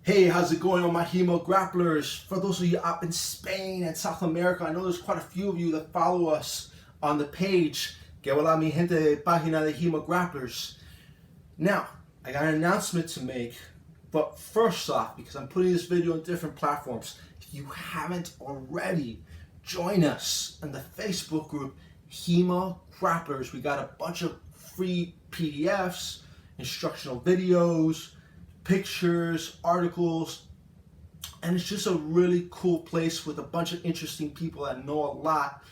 Hey, how's it going on my HEMA Grapplers? For those of you out in Spain and South America, I know there's quite a few of you that follow us on the page. Que hola mi gente de página de HEMA Grapplers. Now, I got an announcement to make, but first off, because I'm putting this video on different platforms, if you haven't already, join us in the Facebook group HEMA Grapplers. We got a bunch of free PDFs, instructional videos, pictures, articles, and it's just a really cool place with a bunch of interesting people that know a lot,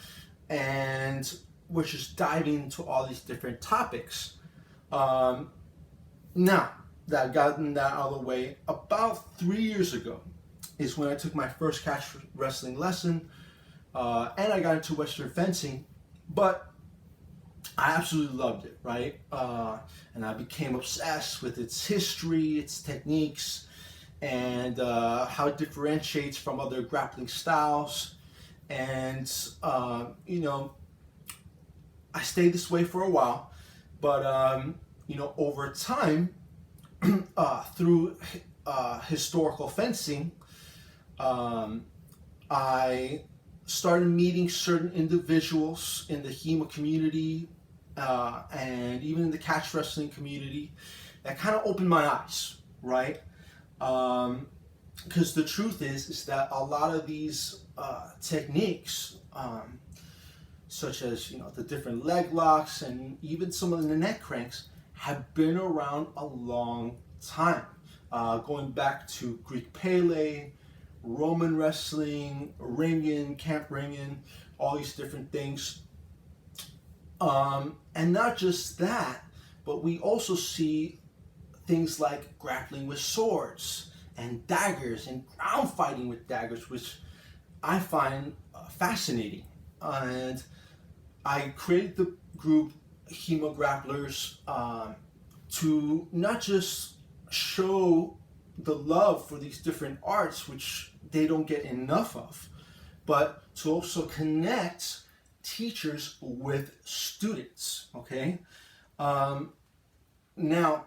and we're just diving into all these different topics. Now that I've gotten that out of the way, about 3 years ago is when I took my first catch wrestling lesson, and I got into Western fencing, but I absolutely loved it, right? And I became obsessed with its history, its techniques, and how it differentiates from other grappling styles. And, I stayed this way for a while, but, over time, through historical fencing, I started meeting certain individuals in the HEMA community, and even in the catch wrestling community, that kind of opened my eyes, right? Because the truth is that a lot of these techniques, such as the different leg locks and even some of the neck cranks, have been around a long time, going back to Greek Pele, Roman wrestling, ringing, camp ringing, all these different things. And not just that, but we also see things like grappling with swords and daggers and ground fighting with daggers, which I find fascinating. And I created the group HEMA Grapplers to not just show the love for these different arts, which they don't get enough of, but to also connect teachers with students, okay? Now,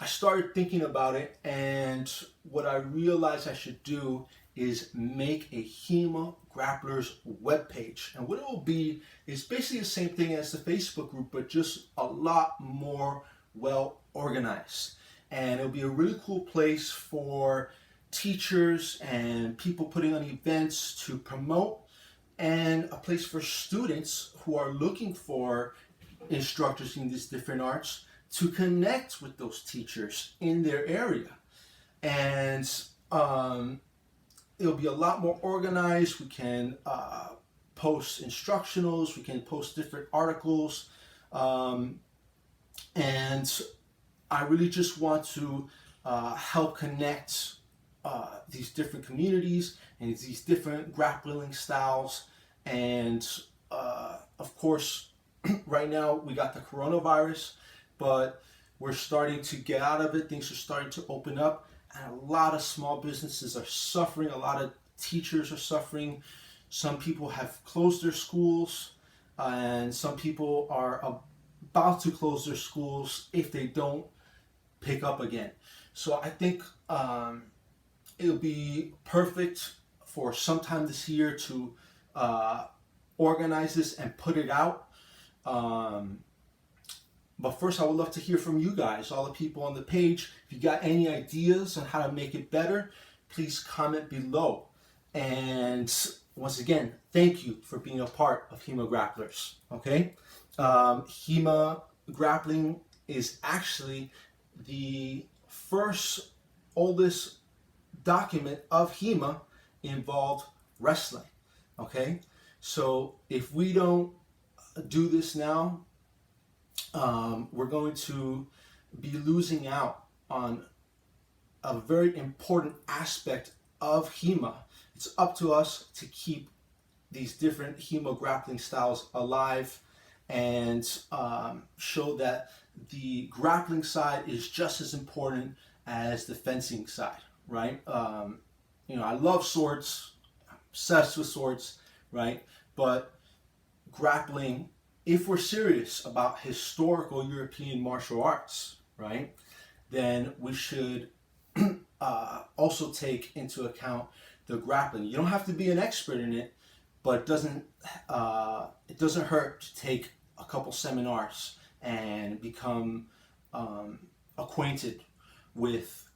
I started thinking about it, and what I realized I should do is make a HEMA Grapplers webpage. And what it will be is basically the same thing as the Facebook group, but just a lot more well organized. And it'll be a really cool place for teachers and people putting on events to promote, and a place for students who are looking for instructors in these different arts to connect with those teachers in their area. And it'll be a lot more organized. We can post instructionals, we can post different articles, and I really just want to help connect these different communities and these different grappling styles. And of course, right now we got the coronavirus, but we're starting to get out of it. Things are starting to open up, and a lot of small businesses are suffering. A lot of teachers are suffering. Some people have closed their schools, and some people are about to close their schools if they don't pick up again. So I think it'll be perfect for sometime this year to organize this and put it out. But first, I would love to hear from you guys, all the people on the page. If you got any ideas on how to make it better, please comment below. And once again, thank you for being a part of HEMA Grapplers. Okay, HEMA Grappling is actually the first oldest document of HEMA involved wrestling. Okay, so if we don't do this now, we're going to be losing out on a very important aspect of HEMA. It's up to us to keep these different HEMA grappling styles alive, and show that the grappling side is just as important as the fencing side, right? I love swords, I'm obsessed with swords, right? But grappling, if we're serious about historical European martial arts, right, then we should also take into account the grappling. You don't have to be an expert in it, but it doesn't hurt to take a couple seminars and become acquainted with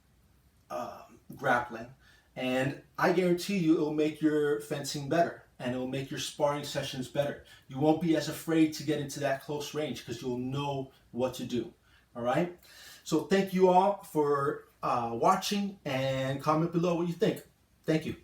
grappling. And I guarantee you it will make your fencing better, and it will make your sparring sessions better. You won't be as afraid to get into that close range because you'll know what to do. All right? So thank you all for watching, and comment below what you think. Thank you.